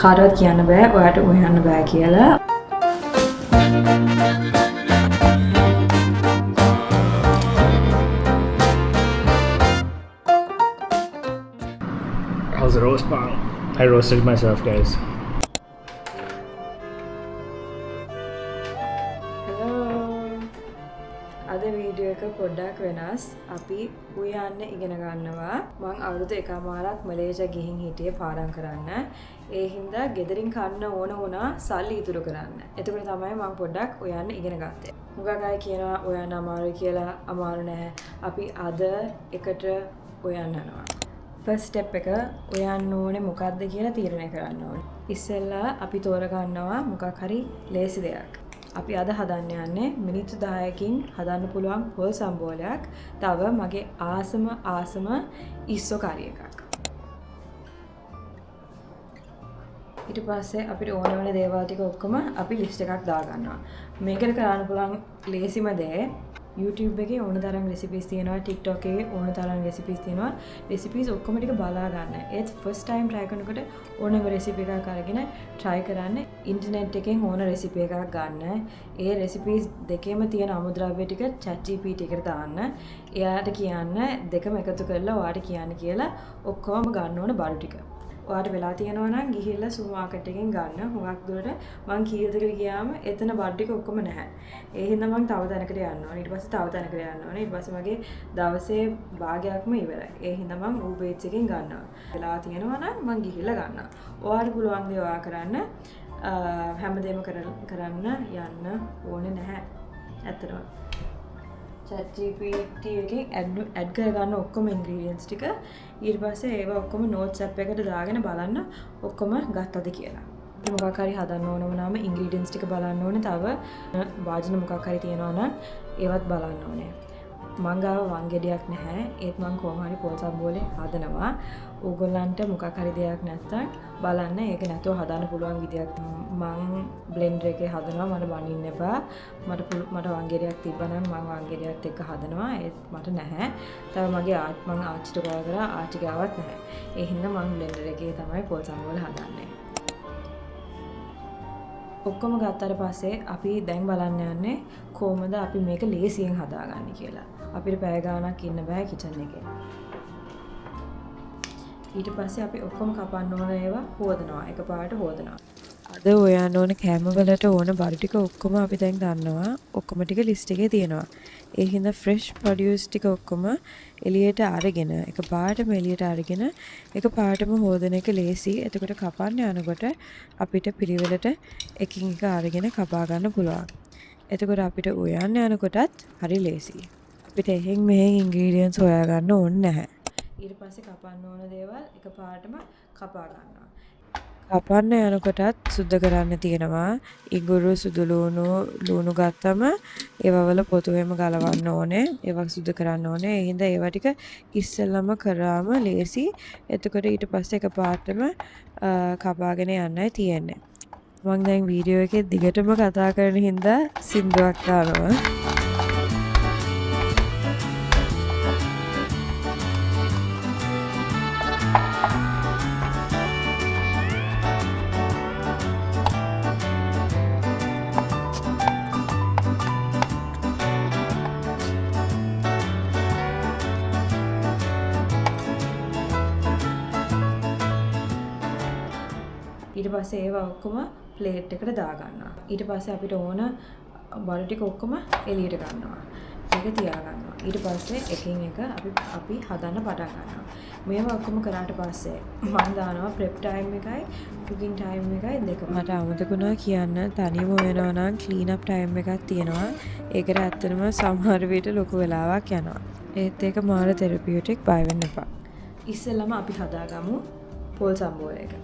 කාටවත් කියන්න බෑ ඔයාට හොයන්න බෑ කියලා. How's the roast, man? I roasted myself, guys. Hello. අද වීඩියෝ එක පොඩ්ඩක් වෙනස්. අපි උයන්න ඉගෙන ගන්නවා. මං අවුරුදු එකමාරක් මලේසියා ගිහින් හිටියේ පාඩම් කරන්න. ඒ හින්දා ගෙදරින් කන්න ඕන වුණා සල්ලි ඉතුරු කරන්න. එතකොට තමයි මං පොඩ්ඩක් උයන්න ඉගෙන ගත්තේ. මුගක් අය කියනවා උයන්න අමාරුයි කියලා. අමාරු නෑ. අපි අද එකට උයන්න යනවා. ෆස්ට් ස්ටෙප් එක උයන්න ඕනේ මොකක්ද කියලා තීරණය කරන්න ඕනේ. ඉස්සෙල්ලා අපි තෝරගන්නවා මොකක් හරි ලේසි දෙයක්. අපි අද හදන්න යන්නේ මිනිත්තු 10කින් හදන්න පුළුවන් පොල් සම්බෝලයක්. තව මගේ ආසම ඉස්සෝ කරි එකක්. ඊට පස්සේ අපිට ඕන වෙන දේවල් ටික ඔක්කොම අපි ලිස්ට් එකක් දාගන්නවා. මේකට කරන්න පුළුවන් ලේසිම දේ YouTube එකේ ඕන තරම් රෙසිපීස් තියෙනවා, TikTok එකේ ඕන තරම් රෙසිපීස් තියෙනවා. රෙසිපීස් ඔක්කොම ටික බලා ගන්න. ඒත් ෆස්ට් ටයිම් try කරනකොට ඕනම රෙසිපි එකක් අරගෙන try කරන්න. ඉන්ටර්නෙට් එකෙන් ඕන රෙසිපි එකක් ගන්න. ඒ රෙසිපීස් දෙකේම තියෙන අමුද්‍රව්‍ය ටික ChatGPT එකට දාන්න. එයාට කියන්න දෙකම එකතු කරලා ඔයාට කියන්න කියලා ඔක්කොම ගන්න ඕන බඩු ටික. ඔයාට වෙලා තියෙනවා නම් ගිහිල්ලා සුපර් මාකට් එකෙන් ගන්න. හුඟක් දුරට මං කීයකට ගියාම එතන බඩු ටික ඔක්කොම නැහැ. ඒ හින්දා මං තව තැනකට යන්න ඕනේ. ඊට පස්සේ තව තැනකට යන්න ඕනේ. ඊට පස්සේ මගේ දවසේ භාගයක්ම ඉවරයි. ඒ හින්දා මං Uber Eats එකෙන් ගන්නවා. වෙලා තියෙනවා නම් මං ගිහිල්ලා ගන්නවා. ඔයාට පුළුවන් දේ ඔයා කරන්න. හැමදේම කරන්න යන්න ඕනේ නැහැ. ඇත්තටම. ChatGPT එකෙන් ඇඩ් කරගන්න ඔක්කොම ඉන්ග්‍රීඩියන්ට්ස් ටික ඊට පස්සේ ඒවා ඔක්කොම notes app එකට දාගෙන බලන්න ඔක්කොම ගත්තද කියලා. මොකක් හරි හදන්න ඕන වුණාම ඉන්ග්‍රීඩියන්ට්ස් ටික බලන්න ඕනේ. තව වාජන මොකක් හරි තියෙනවා නම් ඒවත් බලන්න ඕනේ. මං ගාව වංගෙඩියක් නැහැ. ඒත් මං කොහොම හරි පොල් සම්බෝලේ හදනවා. ඕගොල්ලන්ට මොකක් හරි දෙයක් නැත්තම් බලන්න. ඒක නැතුව හදන්න පුළුවන් විදියක් මං බ්ලෙන්ඩර් එකේ හදනවා. මට බනින්න එපා. මට වංගෙඩියක් තිබ්බනම් මං වංගෙඩියත් එක්ක හදනවා. ඒත් මට නැහැ. තව මගේ මං ආච්චිට කෝල් කරා. ආච්චි ගාවත් නැහැ. ඒ හින්දා මං බ්ලෙන්ඩර් එකේ තමයි පොල් සම්බෝල හදන්නේ. ඔක්කොම ගත්තට පස්සේ අපි දැන් බලන්න යන්නේ කොහොමද අපි මේක ලේසියෙන් හදාගන්නේ කියලා. අපිට පැය ගාණක් ඉන්න බෑ කිචන් එකේ. ඊට පස්සේ අපි ඔක්කොම කපන්න ඕන ඒවා හොදනවා. එකපාරට හොදනවා. අද ඔයන්න ඕන කැම වලට ඕන බඩු ටික ඔක්කොම අපි දැන් දන්නවා. ඔක්කොම ටික ලිස්ට් එකේ තියෙනවා. ඒ හින්දා ෆ්‍රෙෂ් ප්‍රොඩියුස් ටික ඔක්කොම එළියට අරගෙන එකපාරටම එළියට අරගෙන එකපාරටම හොදන එක ලේසි. එතකොට කපන්න යනකොට අපිට පිළිවෙලට එකින් එක අරගෙන කපා ගන්න පුළුවන්. එතකොට අපිට උයන්න යනකොටත් හරි ලේසි. අපිට එහෙන් මෙහෙන් ඉන්ග්‍රීඩියන්ට්ස් හොයාගන්න ඕනේ නැහැ. ඊට පස්සේ කපන්න ඕන දේවල් එකපාරටම කපා ගන්නවා. කපන්න යනකොටත් සුද්ධ කරන්න තියෙනවා. ඉඟුරු සුදු ලුණු ගත්තම ඒවවල පොතුවේම ගලවන්න ඕනේ. ඒවා සුද්ධ කරන්න ඕනේ. ඒ හින්දා ඒවා ටික ඉස්සෙල්ලම කරාම ලේසි. එතකොට ඊට පස්සේ එකපාරටම කපාගෙන යන්නයි තියෙන්නේ. මම දැන් වීඩියෝ එකේ දිගටම කතා කරන හින්දා සින්දුවක් දානවා. ඊට පස්සේ ඒවා ඔක්කොම ප්ලේට් එකට දාගන්නවා. ඊට පස්සේ අපිට ඕන බඩු ටික ඔක්කොම එළියට ගන්නවා. ඒක තියාගන්නවා. ඊට පස්සේ එකින් එක අපි හදන්න පටන් ගන්නවා. මේවා ඔක්කොම කරාට පස්සේ මම දානවා ප්‍රෙප් ටයිම් එකයි කුකින් ටයිම් එකයි දෙක. මට අමතකුණා කියන්න තනියම වෙනවා නම් ක්ලීන් අප් ටයිම් එකක් තියෙනවා. ඒකට ඇත්තටම සමහර විට ලොකු වෙලාවක් යනවා. ඒත් ඒක මාර තෙරපියුටික් බය වෙන්න එපා. ඉස්සෙල්ලම අපි හදාගමු පොල් සම්බෝල එක.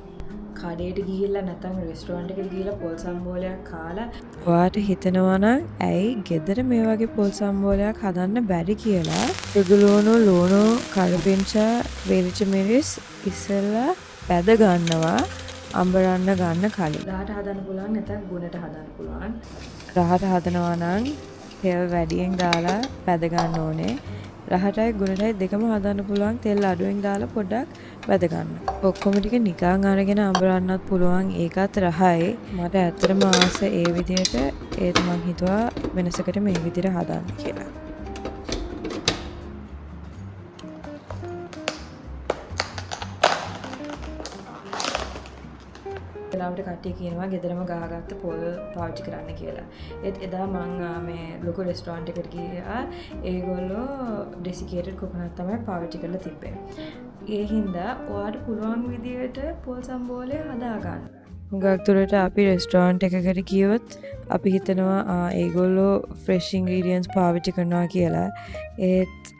කඩේට ගිහිල්ලා නැත්නම් රෙස්ටුරන්ට් එකට ගිහිල්ලා පොල් සම්බෝලයක් කාලා ඔයාට හිතෙනවා නම් ඇයි ගෙදර මේ වගේ පොල් සම්බෝලයක් හදන්න බැරි කියලා සුදු ලුණු කරපිංචා වෙලිච්ච මිරිස් ඉස්සෙල්ලා පැද ගන්නවා අඹරන්න ගන්න කලින්. රහට හදන්න පුළුවන් නැත්නම් ගුණට හදන්න පුළුවන්. රහට හදනවා නම් තෙල් වැඩියෙන් දාලා පැද ගන්න ඕනේ. රහටයි ගුණටයි දෙකම හදන්න පුළුවන් තෙල් අඩුවෙන් දාලා පොඩ්ඩක් වැද ගන්න. ඔක්කොම ටික නිකන් අරගෙන අඹරන්නත් පුළුවන්. ඒකත් රහයි. මට ඇත්තටම ආස ඒ විදිහට. ඒත් මං හිතුවා වෙනසකට මේ විදිහට හදන්න කියලා. වෙලාවට කට්ටිය කියනවා ගෙදරම ගහගත්ත පොල් පාවිච්චි කරන්න කියලා. ඒත් එදා මං මේ ලොකු රෙස්ටෝරන්ට් එකකට ගියා. ඒගොල්ලෝ ඩෙසිකේටඩ් කොකනට් තමයි පාවිච්චි කරලා තිබ්බේ. ඒ හින්දා ඔයාට පුළුවන් විදියට පොල් සම්බෝලය හදා ගන්න. හුඟක් දුරට අපි රෙස්ටෝරන්ට් එකකට ගියොත් අපි හිතනවා ඒගොල්ලෝ ෆ්‍රෙෂ් ඉන්ග්‍රීඩියන්ට්ස් පාවිච්චි කරනවා කියලා. ඒත්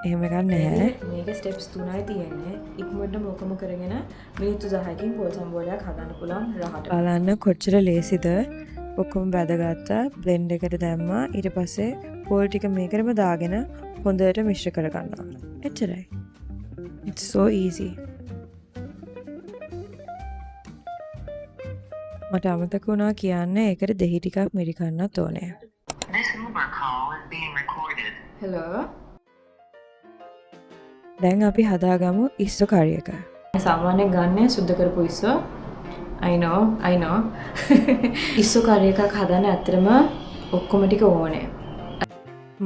එහෙම එකක් නැහැ. මේක ස්ටෙප්ස් 3යි තියෙන්නේ. ඉක්මනටම ඔකම කරගෙන මිනිත්තු 10කින් පොල් සම්බෝලයක් හදන්න පුළුවන් රහට. බලන්න කොච්චර ලේසිද. ඔක්කොම බැදගත්තා. බ්ලෙන්ඩ් එකට දැම්මා. ඊට පස්සේ පොල් ටික මේකටම දාගෙන හොඳට මිශ්‍ර කරගන්නවා. එච්චරයි. It's so easy. මට අමතක වුණා කියන්න ඒකට දෙහි ටිකක් මිරිකන්නත් ඕනේ. This Uber call is being recorded. Hello. දැන් අපි හදාගමු ඉස්සෝ කරි එක. සාමාන්‍යයෙන් ගන්න සුද්ධ කරපු ඉස්සෝ. I know. ඉස්සෝ කරි එකක් හදන්න ඇත්තටම ඔක්කොම ටික ඕනේ.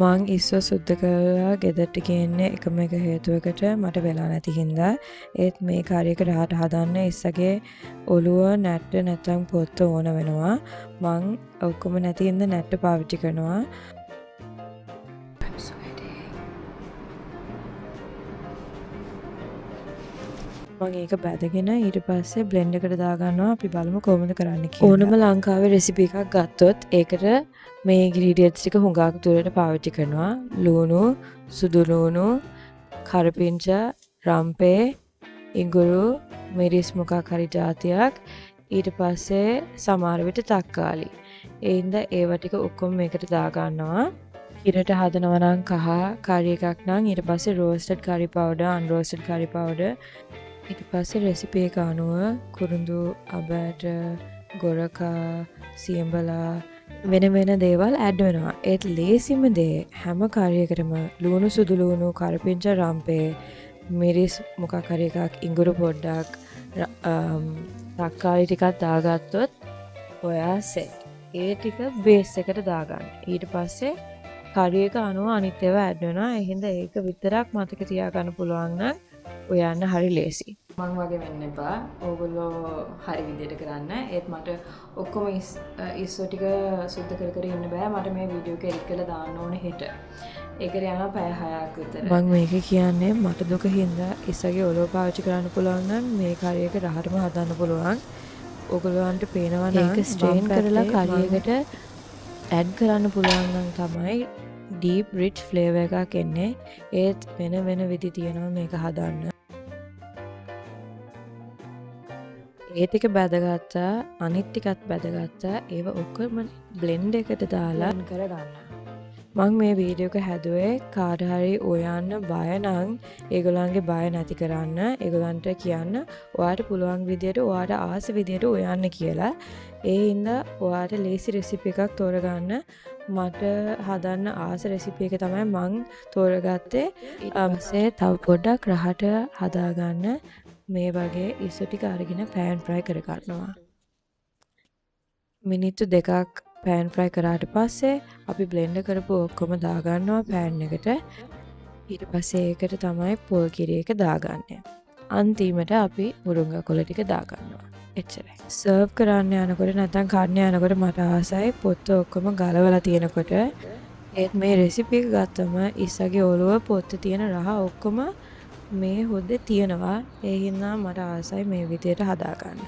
මං ඉස්සෝ සුද්ධ කරලා ගෙදරට ගේන්නේ එකම එක හේතුවකට මට වෙලා නැති හින්දා. ඒත් මේ කරි එක රහට හදන්න ඉස්සගේ ඔළුව නැට්ට නැත්නම් පොත්ත ඕන වෙනවා. මං ඔක්කොම නැති හින්දා නැට්ට පාවිච්චි කරනවා. මම ඒක බැදගෙන ඊට පස්සේ බ්ලෙන්ඩ් එකට දාගන්නවා. අපි බලමු කොහොමද කරන්න කියලා. ඕනම ලංකාවේ රෙසිපි එකක් ගත්තොත් ඒකට මේ ඉන්ග්‍රීඩියන්ට්ස් ටික හුඟක් දුරට පාවිච්චි කරනවා. ලුණු, සුදු ලුණු, කරපිංච, රම්පේ, ඉඟුරු, මිරිස් මොකක් හරි જાතියක්. ඊට පස්සේ සමහර විට තක්කාලි. ඒ හින්දා ඒව ටික ඔක්කොම මේකට දාගන්නවා. ඉරට හදනවා නම් කහ කරි එකක් නම් ඊට පස්සේ රෝස්ටඩ් කරි පවුඩර්, අන්රෝස්ටඩ් කරි පවුඩර්. ඊට පස්සේ රෙසිපි එක අනුව කුරුඳු, අබෑට, ගොරකා, සියඹලා වෙන වෙන දේවල් ඇඩ් වෙනවා. ඒත් ලේසිම දේ හැම කරි එකටම ලුණු, සුදු ලුණු, කරපිංච, රම්පේ, මිරිස් මොකක් හරි එකක්, ඉඟුරු පොඩ්ඩක්, තක්කාලි ටිකක් දාගත්තොත් ඔයා සෙට්. ඒ ටික බේස් එකට දාගන්න. ඊට පස්සේ කරි එක අනුව අනිත් ඒවා ඇඩ් වෙනවා. ඒ හින්දා ඒක විතරක් මතක තියාගන්න පුළුවන් නම් ඔයන්න හරි ලේසි. මං වගේ වෙන්න එපා. ඕගොල්ලෝ හරි විදියට කරන්න. ඒත් මට ඔක්කොම ඉස්සෝ ටික සුද්ධ කර ඉන්න බෑ. මට මේ වීඩියෝ එක එඩිට් කරලා දාන්න ඕනේ හෙට. ඒකට යනවා පැය 6ක් විතර. මං මේක කියන්නේ මට දුක හින්දා ඉස්සගේ ඔලුව පාවිච්චි කරන්න පුළුවන් නම් මේ කරි එක රහටම හදන්න පුළුවන්. ඕගොල්ලන්ට පේනවා නම් ඒක ස්ට්‍රේන් කරලා කරි එකට ඇඩ් කරන්න පුළුවන් නම් තමයි ඩීප් රිච් ෆ්ලේවර් එකක් එන්නේ. ඒත් වෙන වෙන විදි තියෙනවා මේක හදන්න. ඒ ටික බැදගත්තා, අනිත් ටිකත් බැදගත්තා. ඒව ඔක්කොම බ්ලෙන්ඩ් එකට දාලා කරගන්න. මම මේ වීඩියෝ එක හැදුවේ කාට හරි ඔයන්න බය නම් ඒගොල්ලන්ගේ බය නැති කරන්න. ඒගොල්ලන්ට කියන්න ඔයාට පුළුවන් විදියට ඔයාට ආස විදියට ඔයන්න කියලා. ඒ හින්දා ඔයාට ලේසි රෙසිපි එකක් තෝරගන්න. මට හදන්න ආස රෙසිපි එක තමයි මං තෝරගත්තේ. ඊපස්සේ තව පොඩ්ඩක් රහට හදාගන්න මේ වගේ ඉස්සු ටික අරගෙන පෑන් ෆ්‍රයි කරගන්නවා. මිනිත්තු 2ක් පෑන් ෆ්‍රයි කරාට පස්සේ අපි බ්ලෙන්ඩ් කරපු ඔක්කොම දාගන්නවා පෑන් එකට. ඊට පස්සේ ඒකට තමයි පොල් කිරි එක දාගන්නේ. අන්තිමට අපි මුරුංගා කොළ ටික දාගන්නවා. එච්චරයි. සර්ව් කරන්න යනකොට නැත්නම් කන්න යනකොට මට ආසයි පොත්ත ඔක්කොම ගලවලා තියෙනකොට. ඒත් මේ රෙසිපි එක ගත්තම ඉස්සගේ ඔළුව පොත්තේ තියෙන රහ ඔක්කොම මේ හොද්දේ තියෙනවා. ඒ හින්දා මට ආසයි මේ විදියට හදාගන්න.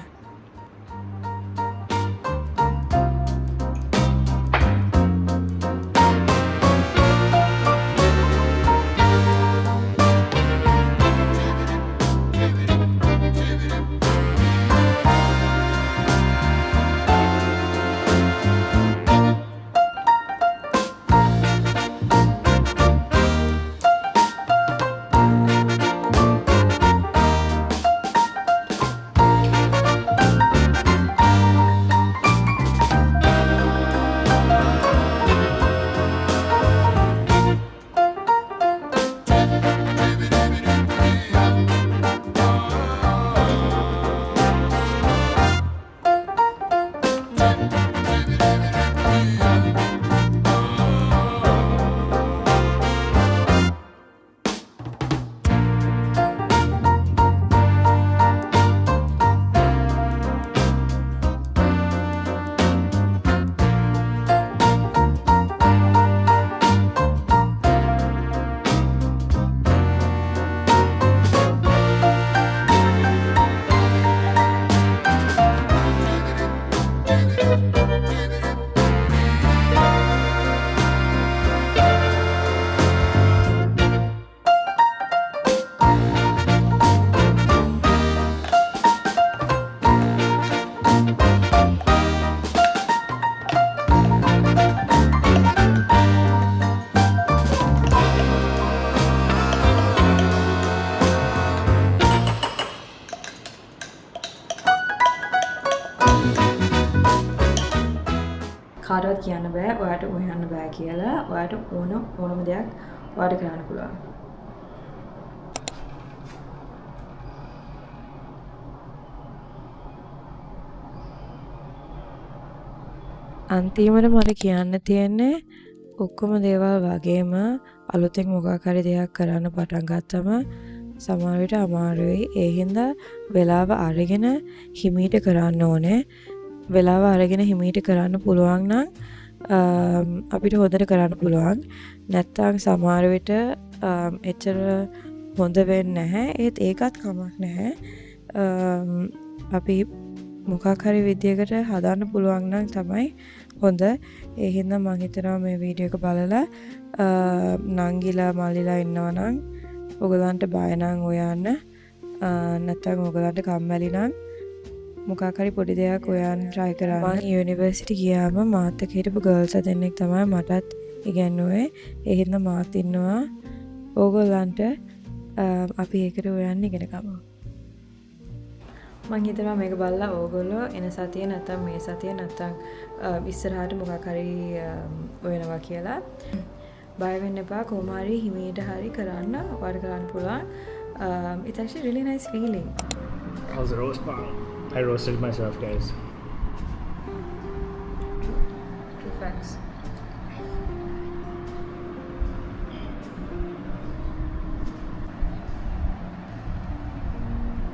කාටවත් කියන්න බෑ ඔයාට හොයන්න බෑ කියලා. ඔයාට ඕනම දෙයක් ඔයාට කරන්න පුළුවන්. අන්තිමට මට කියන්න තියෙන්නේ ඔක්කොම දේවල් වගේම අලුතෙන් මොකක් හරි දෙයක් කරන්න පටන් ගත්තම සමහර විට අමාරුයි. ඒ හින්දා වෙලාව අරගෙන හිමීට කරන්න ඕනේ. වෙලාව අරගෙන හිමීට කරන්න පුළුවන් නම් අපිට හොඳට කරන්න පුළුවන්. නැත්තම් සමහර විට එච්චර හොඳ වෙන්නේ නැහැ. ඒකත් කමක් නැහැ. අපි මොකක් හරි විදියකට හදන්න පුළුවන් නම් තමයි හොඳ. ඒ හින්දා මම හිතනවා මේ වීඩියෝ එක බලලා නංගිලා මල්ලිලා ඉන්නවා නම් ඔයගලන්ට බය නම් හොයන්න. නැත්නම් ඔයගලන්ට කම්මැලි නම් මොකක් හරි පොඩි දෙයක් හොයන්න try කරන්න. මම යුනිවර්සිටි ගියාම මාත් එක්ක හිටපු ගර්ල්ස් දෙන්නෙක් තමයි මටත් ඉගෙනුවේ. ඒ හින්දා මාත් ඉන්නවා. ඕගොල්ලන්ට අපි ඒකට හොයන්න ඉගෙන ගමු. මං හිතනවා මේක බලලා ඕගොල්ලෝ එන සතිය නැත්තම් මේ සතිය නැත්තම් ඉස්සරහට මොකක් හරි හොයනවා කියලා. බය වෙන්න එපා. කොහොම හරි හිමීට හරි කරන්න. ඔයාලට කරන්න පුළුවන්. It's actually really nice feeling. How's the roast pang? I roasted myself, guys. True facts.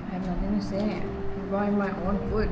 I have nothing to say. I'm buying my own food.